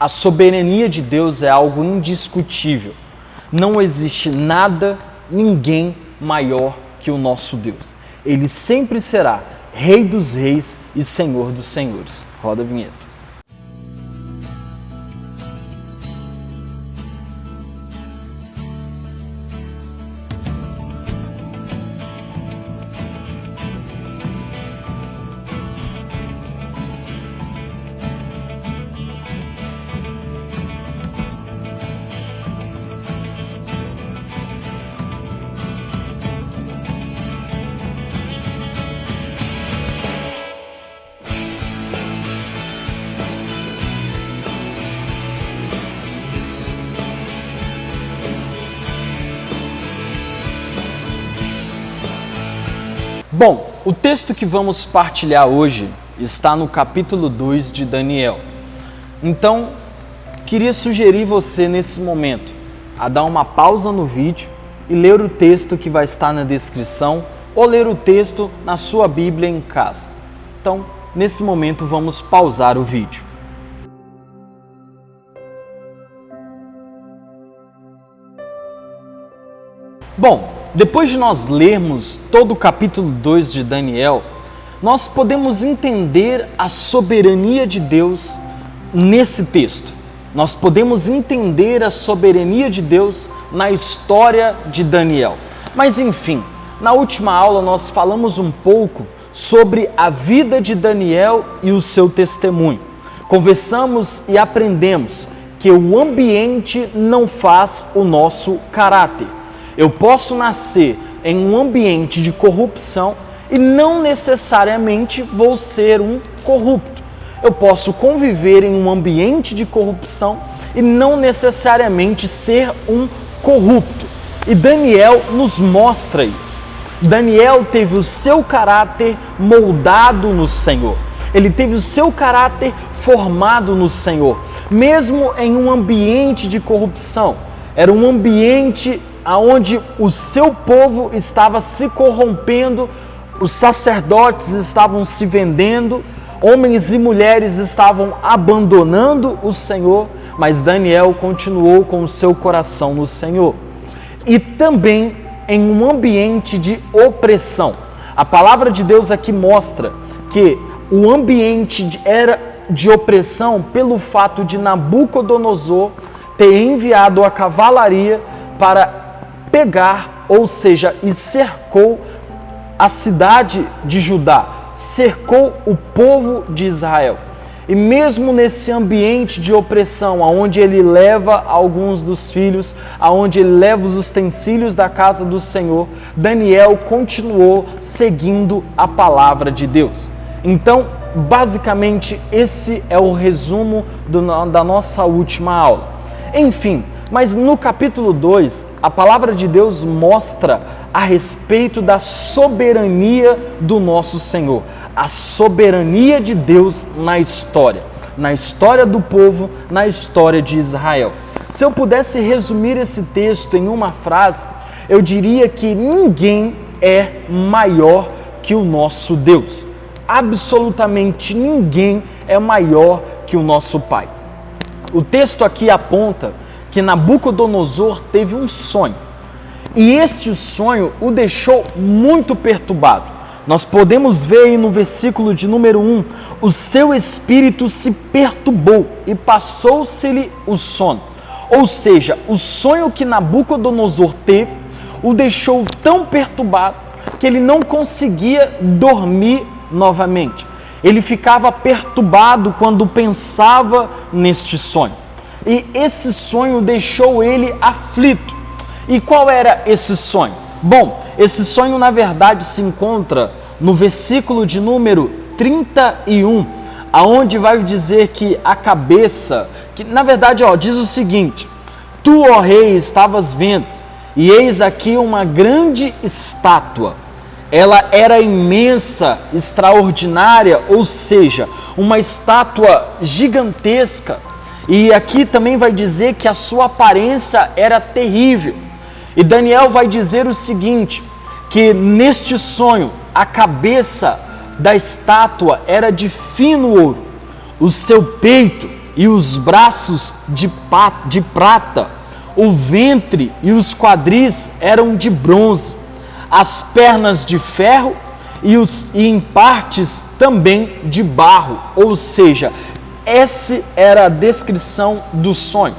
A soberania de Deus é algo indiscutível. Não existe nada, ninguém maior que o nosso Deus. Ele sempre será Rei dos Reis e Senhor dos Senhores. Roda a vinheta. Bom, o texto que vamos partilhar hoje está no capítulo 2 de Daniel. Então, queria sugerir você nesse momento a dar uma pausa no vídeo e ler o texto que vai estar na descrição ou ler o texto na sua Bíblia em casa. Então, nesse momento vamos pausar o vídeo. Bom, depois de nós lermos todo o capítulo 2 de Daniel, nós podemos entender a soberania de Deus nesse texto. Nós podemos entender a soberania de Deus na história de Daniel. Mas enfim, na última aula nós falamos um pouco sobre a vida de Daniel e o seu testemunho. Conversamos e aprendemos que o ambiente não faz o nosso caráter. Eu posso nascer em um ambiente de corrupção e não necessariamente vou ser um corrupto. Eu posso conviver em um ambiente de corrupção e não necessariamente ser um corrupto. E Daniel nos mostra isso. Daniel teve o seu caráter moldado no Senhor. Ele teve o seu caráter formado no Senhor, mesmo em um ambiente de corrupção. Era um ambiente onde o seu povo estava se corrompendo, os sacerdotes estavam se vendendo, homens e mulheres estavam abandonando o Senhor, mas Daniel continuou com o seu coração no Senhor. E também em um ambiente de opressão. A palavra de Deus aqui mostra que o ambiente era de opressão pelo fato de Nabucodonosor ter enviado a cavalaria para pegar, ou seja, e cercou a cidade de Judá, cercou o povo de Israel. E mesmo nesse ambiente de opressão, aonde ele leva alguns dos filhos, aonde ele leva os utensílios da casa do Senhor, Daniel continuou seguindo a palavra de Deus. Então, basicamente, esse é o resumo da nossa última aula. Enfim, mas no capítulo 2, a palavra de Deus mostra a respeito da soberania do nosso Senhor. A soberania de Deus na história do povo, na história de Israel. Se eu pudesse resumir esse texto em uma frase, eu diria que ninguém é maior que o nosso Deus. Absolutamente ninguém é maior que o nosso Pai. O texto aqui aponta que Nabucodonosor teve um sonho, e esse sonho o deixou muito perturbado. Nós podemos ver aí no versículo de número 1, o seu espírito se perturbou e passou-se-lhe o sono. Ou seja, o sonho que Nabucodonosor teve o deixou tão perturbado que ele não conseguia dormir novamente. Ele ficava perturbado quando pensava neste sonho. E esse sonho deixou ele aflito. E qual era esse sonho? Bom, esse sonho na verdade se encontra no versículo de número 31, aonde vai dizer que a cabeça, que na verdade diz o seguinte: Tu, ó rei, estavas vendo, e eis aqui uma grande estátua. Ela era imensa, extraordinária, ou seja, uma estátua gigantesca. E aqui também vai dizer que a sua aparência era terrível. E Daniel vai dizer o seguinte, que neste sonho a cabeça da estátua era de fino ouro, o seu peito e os braços de prata, o ventre e os quadris eram de bronze, as pernas de ferro e em partes também de barro. Ou seja, essa era a descrição do sonho.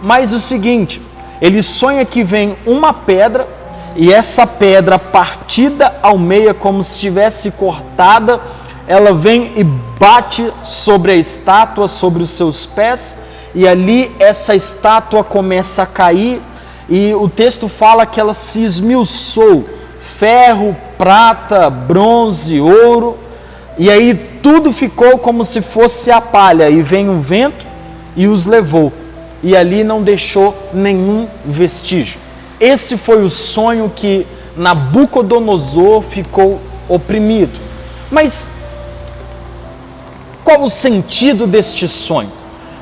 Mas o seguinte, ele sonha que vem uma pedra e essa pedra partida ao meio, como se estivesse cortada, ela vem e bate sobre a estátua, sobre os seus pés, e ali essa estátua começa a cair, e o texto fala que ela se esmiuçou, ferro, prata, bronze, ouro, e aí tudo ficou como se fosse a palha, e vem um vento e os levou, e ali não deixou nenhum vestígio. Esse foi o sonho que Nabucodonosor ficou oprimido. Mas qual o sentido deste sonho?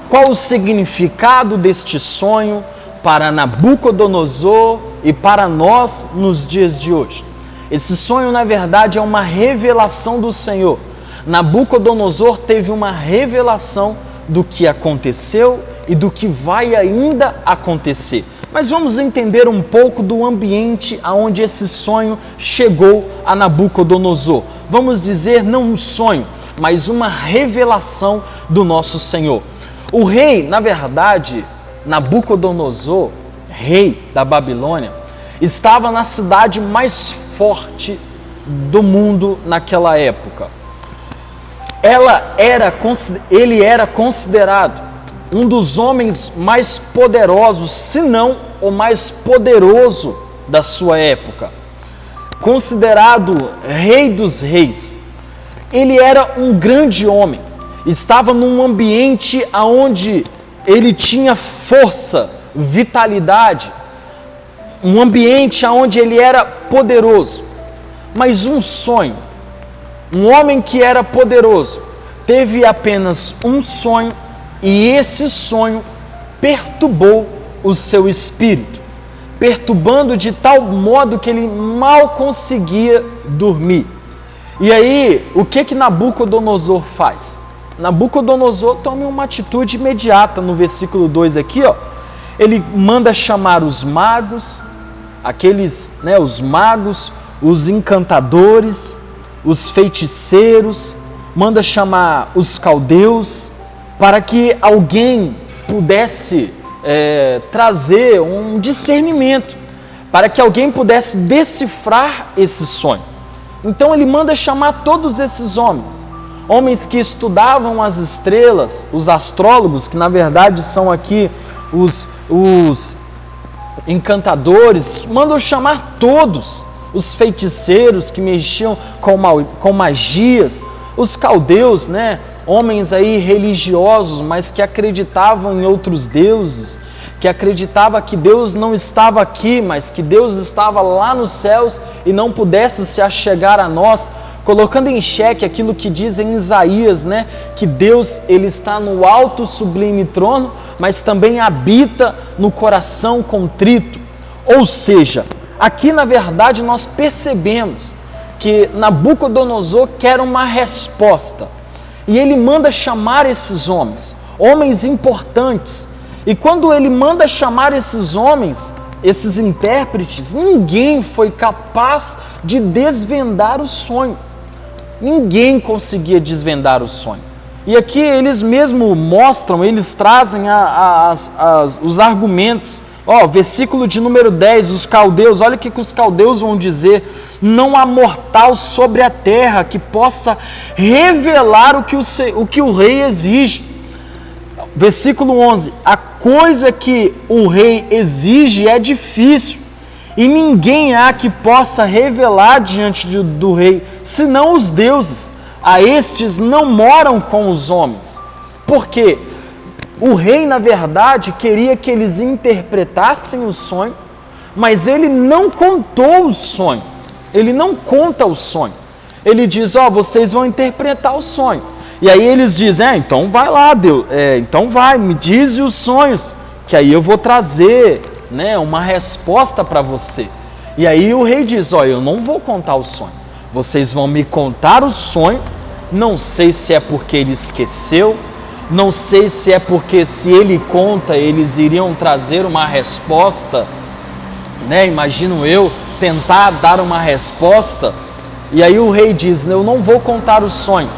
Qual o significado deste sonho para Nabucodonosor e para nós nos dias de hoje? Esse sonho, na verdade, é uma revelação do Senhor. Nabucodonosor teve uma revelação do que aconteceu e do que vai ainda acontecer. Mas vamos entender um pouco do ambiente aonde esse sonho chegou a Nabucodonosor. Vamos dizer, não um sonho, mas uma revelação do nosso Senhor. O rei, na verdade, Nabucodonosor, rei da Babilônia, estava na cidade mais forte do mundo naquela época. Ele era considerado um dos homens mais poderosos, se não o mais poderoso da sua época. Considerado rei dos reis. Ele era um grande homem. Estava num ambiente onde ele tinha força, vitalidade. Um ambiente onde ele era poderoso. Mas um sonho. Um homem que era poderoso teve apenas um sonho, e esse sonho perturbou o seu espírito, perturbando de tal modo que ele mal conseguia dormir. E aí, o que Nabucodonosor faz? Nabucodonosor toma uma atitude imediata no versículo 2 aqui, ó. Ele manda chamar os magos, os magos, os encantadores, os feiticeiros, manda chamar os caldeus, para que alguém pudesse trazer um discernimento, para que alguém pudesse decifrar esse sonho. Então ele manda chamar todos esses homens que estudavam as estrelas, os astrólogos, que na verdade são aqui os encantadores, mandam chamar todos, os feiticeiros que mexiam com magias, os caldeus, homens aí religiosos, mas que acreditavam em outros deuses, que acreditavam que Deus não estava aqui, mas que Deus estava lá nos céus e não pudesse se achegar a nós, colocando em xeque aquilo que diz em Isaías, que Deus ele está no alto sublime trono, mas também habita no coração contrito. Ou seja, aqui na verdade nós percebemos que Nabucodonosor quer uma resposta. E ele manda chamar esses homens importantes. E quando ele manda chamar esses homens, esses intérpretes, ninguém foi capaz de desvendar o sonho. Ninguém conseguia desvendar o sonho. E aqui eles mesmo mostram, eles trazem os argumentos. Versículo de número 10, os caldeus, olha o que os caldeus vão dizer: não há mortal sobre a terra que possa revelar o que o rei exige. Versículo 11, a coisa que o rei exige é difícil, e ninguém há que possa revelar diante do rei, senão os deuses. A estes não moram com os homens. Por quê? O rei, na verdade, queria que eles interpretassem o sonho, mas ele não contou o sonho. Ele não conta o sonho. Ele diz, vocês vão interpretar o sonho. E aí eles dizem, então vai lá, Deus, então vai, me diz os sonhos, que aí eu vou trazer uma resposta para você. E aí o rei diz, eu não vou contar o sonho. Vocês vão me contar o sonho, não sei se é porque ele esqueceu, Não sei se é porque se ele conta, eles iriam trazer uma resposta, né? Imagino eu, tentar dar uma resposta. E aí o rei diz: eu não vou contar o sonho.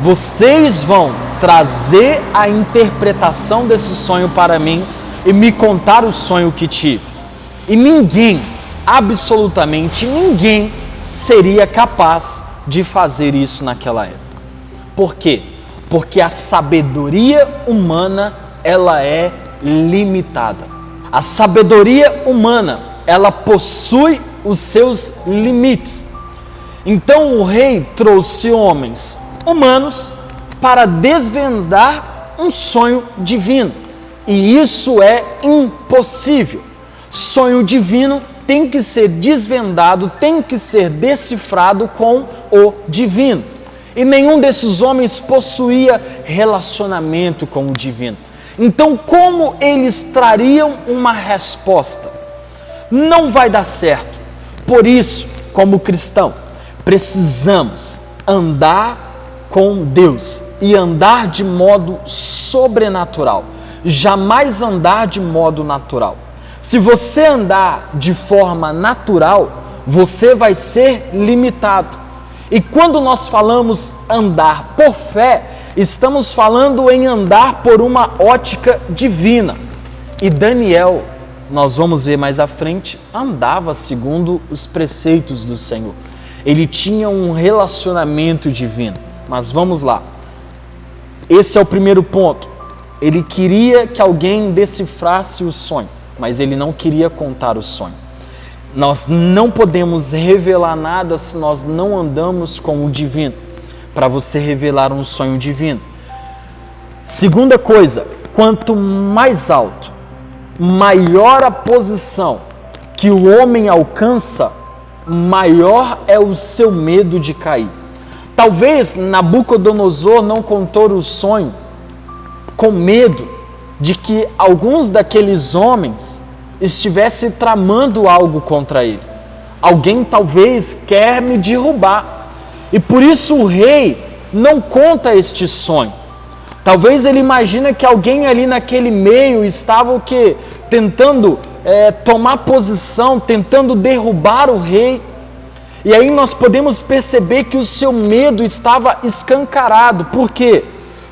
Vocês vão trazer a interpretação desse sonho para mim e me contar o sonho que tive. E ninguém, absolutamente ninguém, seria capaz de fazer isso naquela época. Por quê? Porque a sabedoria humana, ela é limitada. A sabedoria humana, ela possui os seus limites. Então o rei trouxe homens humanos para desvendar um sonho divino. E isso é impossível. Sonho divino tem que ser desvendado, tem que ser decifrado com o divino. E nenhum desses homens possuía relacionamento com o divino. Então, como eles trariam uma resposta? Não vai dar certo. Por isso, como cristão, precisamos andar com Deus e andar de modo sobrenatural. Jamais andar de modo natural. Se você andar de forma natural, você vai ser limitado. E quando nós falamos andar por fé, estamos falando em andar por uma ótica divina. E Daniel, nós vamos ver mais à frente, andava segundo os preceitos do Senhor. Ele tinha um relacionamento divino. Mas vamos lá. Esse é o primeiro ponto. Ele queria que alguém decifrasse o sonho, mas ele não queria contar o sonho. Nós não podemos revelar nada se nós não andamos com o divino, para você revelar um sonho divino. Segunda coisa, quanto mais alto, maior a posição que o homem alcança, maior é o seu medo de cair. Talvez Nabucodonosor não contou o sonho com medo de que alguns daqueles homens estivesse tramando algo contra ele. Alguém talvez quer me derrubar. E por isso o rei não conta este sonho. Talvez ele imagina que alguém ali naquele meio estava o quê? Tentando tomar posição, tentando derrubar o rei. E aí nós podemos perceber que o seu medo estava escancarado. Por quê?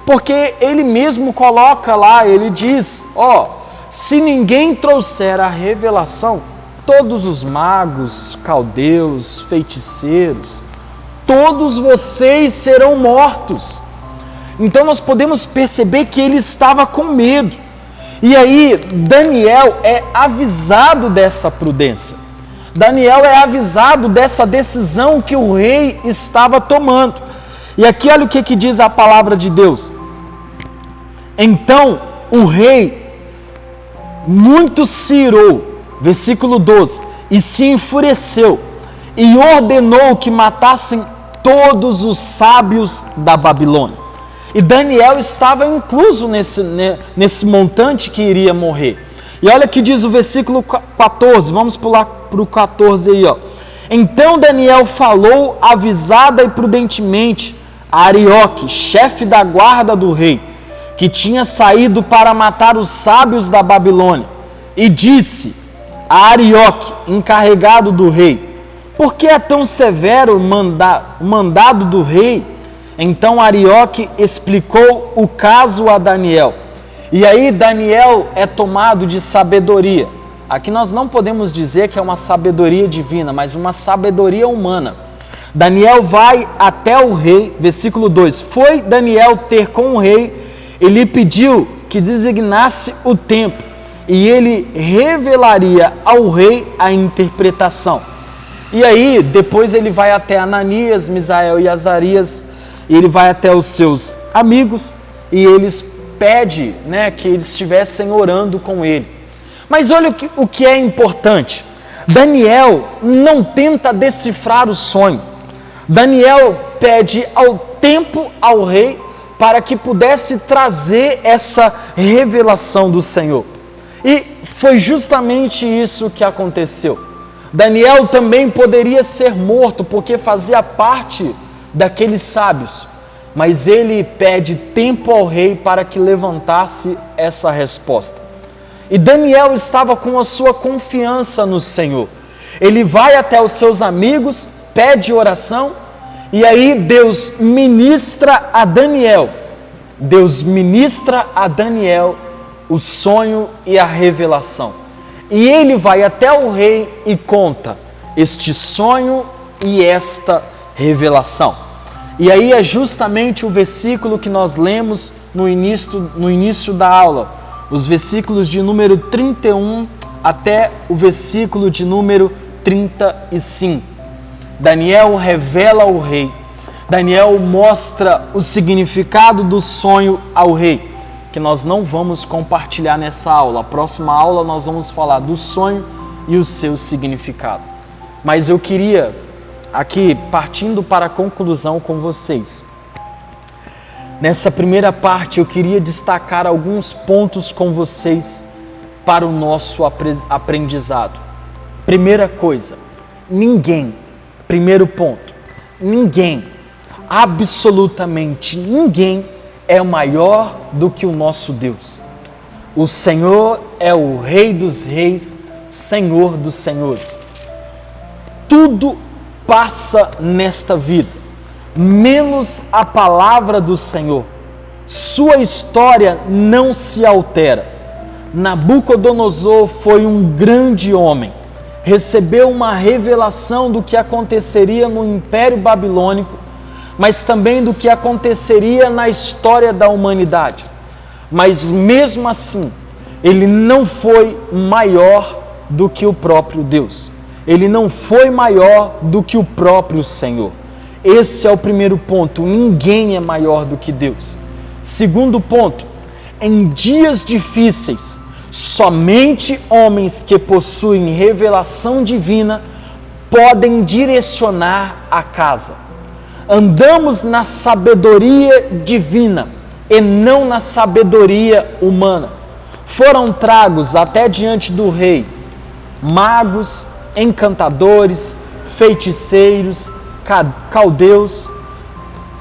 Porque ele mesmo coloca lá, ele diz, se ninguém trouxer a revelação, todos os magos, caldeus, feiticeiros, todos vocês serão mortos. Então nós podemos perceber que ele estava com medo. E aí Daniel é avisado dessa prudência. Daniel é avisado dessa decisão que o rei estava tomando. E aqui olha o que diz a palavra de Deus. Então o rei muito se irou, versículo 12, e se enfureceu, e ordenou que matassem todos os sábios da Babilônia. E Daniel estava incluso nesse montante que iria morrer. E olha que diz o versículo 14, vamos pular para o 14 aí, Então Daniel falou avisada e prudentemente a Arioque, chefe da guarda do rei, que tinha saído para matar os sábios da Babilônia, e disse a Arioque, encarregado do rei, por que é tão severo o mandado do rei? Então Arioque explicou o caso a Daniel. E aí Daniel é tomado de sabedoria. Aqui nós não podemos dizer que é uma sabedoria divina, mas uma sabedoria humana. Daniel vai até o rei, versículo 2. Foi Daniel ter com o rei e lhe pediu que designasse o tempo, e ele revelaria ao rei a interpretação. E aí, depois ele vai até Ananias, Misael e Azarias, e ele vai até os seus amigos, e eles pedem que eles estivessem orando com ele. Mas olha o que é importante. Daniel não tenta decifrar o sonho. Daniel pede ao tempo ao rei para que pudesse trazer essa revelação do Senhor. E foi justamente isso que aconteceu. Daniel também poderia ser morto porque fazia parte daqueles sábios. mas ele pede tempo ao rei para que levantasse essa resposta. E Daniel estava com a sua confiança no Senhor. Ele vai até os seus amigos, pede oração, e aí Deus ministra a Daniel o sonho e a revelação. E ele vai até o rei e conta este sonho e esta revelação. E aí é justamente o versículo que nós lemos no início da aula, os versículos de número 31 até o versículo de número 35. Daniel revela ao rei. Daniel mostra o significado do sonho ao rei, que nós não vamos compartilhar nessa aula. A próxima aula nós vamos falar do sonho e o seu significado. Mas eu queria, aqui, partindo para a conclusão com vocês, nessa primeira parte eu queria destacar alguns pontos com vocês para o nosso aprendizado. Primeira coisa, primeiro ponto, absolutamente ninguém é maior do que o nosso Deus. O Senhor é o Rei dos Reis, Senhor dos Senhores. Tudo passa nesta vida, menos a palavra do Senhor. Sua história não se altera. Nabucodonosor foi um grande homem, recebeu uma revelação do que aconteceria no Império Babilônico, mas também do que aconteceria na história da humanidade. Mas mesmo assim, ele não foi maior do que o próprio Deus. Ele não foi maior do que o próprio Senhor. Esse é o primeiro ponto, ninguém é maior do que Deus. Segundo ponto, em dias difíceis, somente homens que possuem revelação divina podem direcionar a casa. Andamos na sabedoria divina e não na sabedoria humana. Foram tragos até diante do rei magos, encantadores, feiticeiros, caldeus,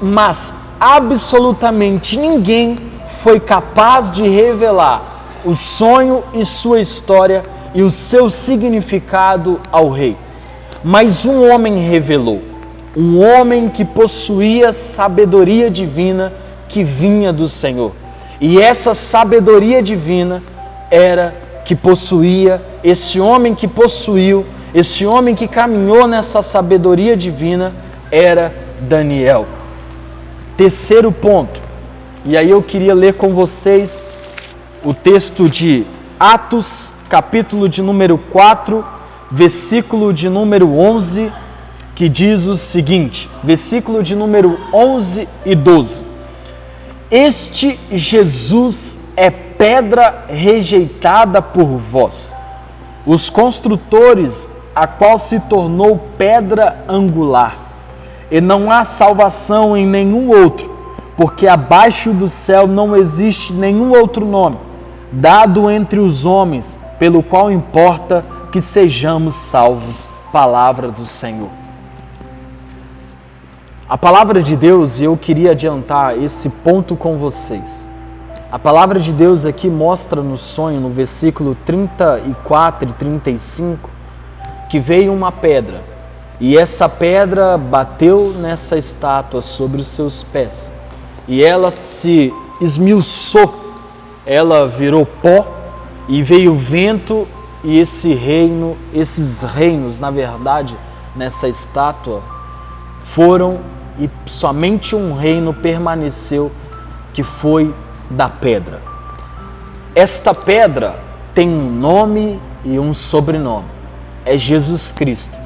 mas absolutamente ninguém foi capaz de revelar o sonho e sua história e o seu significado ao rei. Mas um homem revelou, um homem que possuía sabedoria divina que vinha do Senhor. E essa sabedoria divina era que possuía, esse homem que possuiu, esse homem que caminhou nessa sabedoria divina era Daniel. Terceiro ponto, e aí eu queria ler com vocês o texto de Atos, capítulo de número 4, versículo de número 11, que diz o seguinte, versículo de número 11 e 12. Este Jesus é pedra rejeitada por vós, os construtores, a qual se tornou pedra angular. E não há salvação em nenhum outro, porque abaixo do céu não existe nenhum outro nome, dado entre os homens, pelo qual importa que sejamos salvos. Palavra do Senhor. A palavra de Deus, e eu queria adiantar esse ponto com vocês. A palavra de Deus aqui mostra no sonho, no versículo 34 e 35, que veio uma pedra. E essa pedra bateu nessa estátua sobre os seus pés. E ela se esmiuçou, ela virou pó, e veio vento, e esses reinos, na verdade, nessa estátua, foram, e somente um reino permaneceu, que foi da pedra. Esta pedra tem um nome e um sobrenome, é Jesus Cristo.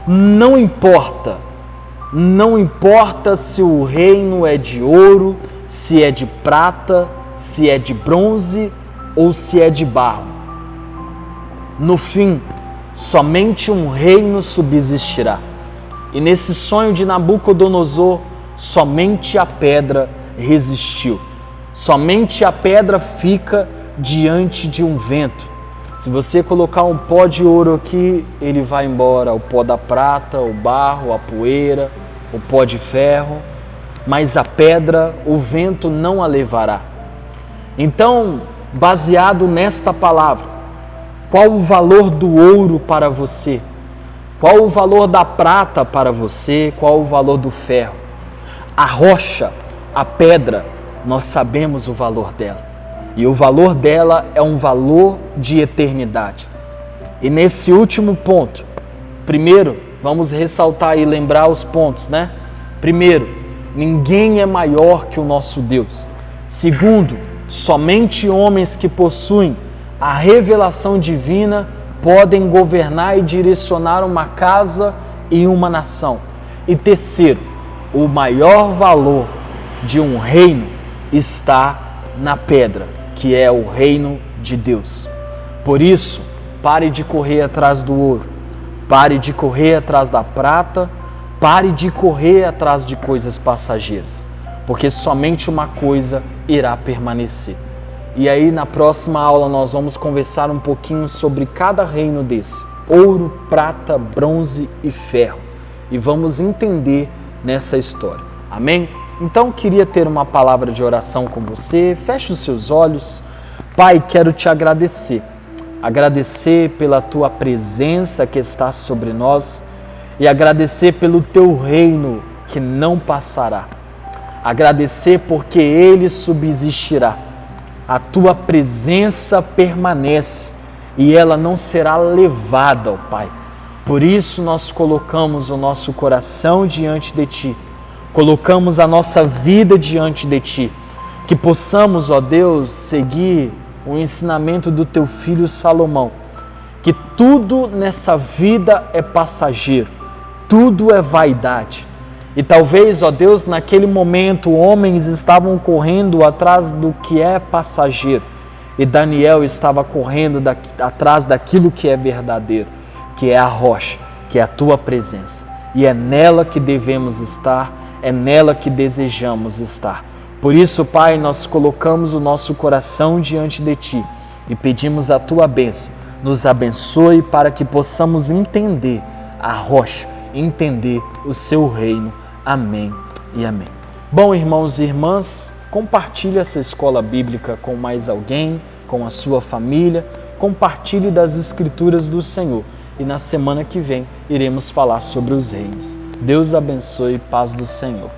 Não importa se o reino é de ouro, se é de prata, se é de bronze ou se é de barro. No fim, somente um reino subsistirá. E nesse sonho de Nabucodonosor, somente a pedra resistiu. Somente a pedra fica diante de um vento. Se você colocar um pó de ouro aqui, ele vai embora. O pó da prata, o barro, a poeira, o pó de ferro. mas a pedra o vento não a levará. Então, baseado nesta palavra, qual o valor do ouro para você? Qual o valor da prata para você? Qual o valor do ferro? A rocha, a pedra, nós sabemos o valor dela. E o valor dela é um valor de eternidade. E nesse último ponto, primeiro, vamos ressaltar e lembrar os pontos, né? Primeiro, ninguém é maior que o nosso Deus. Segundo, somente homens que possuem a revelação divina podem governar e direcionar uma casa e uma nação. E terceiro, o maior valor de um reino está na pedra, que é o reino de Deus. Por isso, pare de correr atrás do ouro, pare de correr atrás da prata, pare de correr atrás de coisas passageiras, porque somente uma coisa irá permanecer. E aí na próxima aula nós vamos conversar um pouquinho sobre cada reino desse, ouro, prata, bronze e ferro, e vamos entender nessa história. Amém? Então queria ter uma palavra de oração com você. Feche os seus olhos. Pai, quero te agradecer pela tua presença que está sobre nós e agradecer pelo teu reino que não passará. Agradecer porque ele subsistirá. A tua presença permanece e ela não será levada, ó Pai. Por isso nós colocamos o nosso coração diante de Ti, colocamos a nossa vida diante de Ti, que possamos, ó Deus, seguir o ensinamento do Teu Filho Salomão, que tudo nessa vida é passageiro, tudo é vaidade. E talvez, ó Deus, naquele momento homens estavam correndo atrás do que é passageiro e Daniel estava correndo atrás daquilo que é verdadeiro, que é a rocha, que é a tua presença. E é nela que devemos estar, é nela que desejamos estar. Por isso, Pai, nós colocamos o nosso coração diante de Ti e pedimos a Tua bênção. Nos abençoe para que possamos entender a rocha, entender o Seu reino. Amém e amém. Bom, irmãos e irmãs, compartilhe essa escola bíblica com mais alguém, com a sua família, compartilhe das Escrituras do Senhor. E na semana que vem iremos falar sobre os reinos. Deus abençoe e paz do Senhor.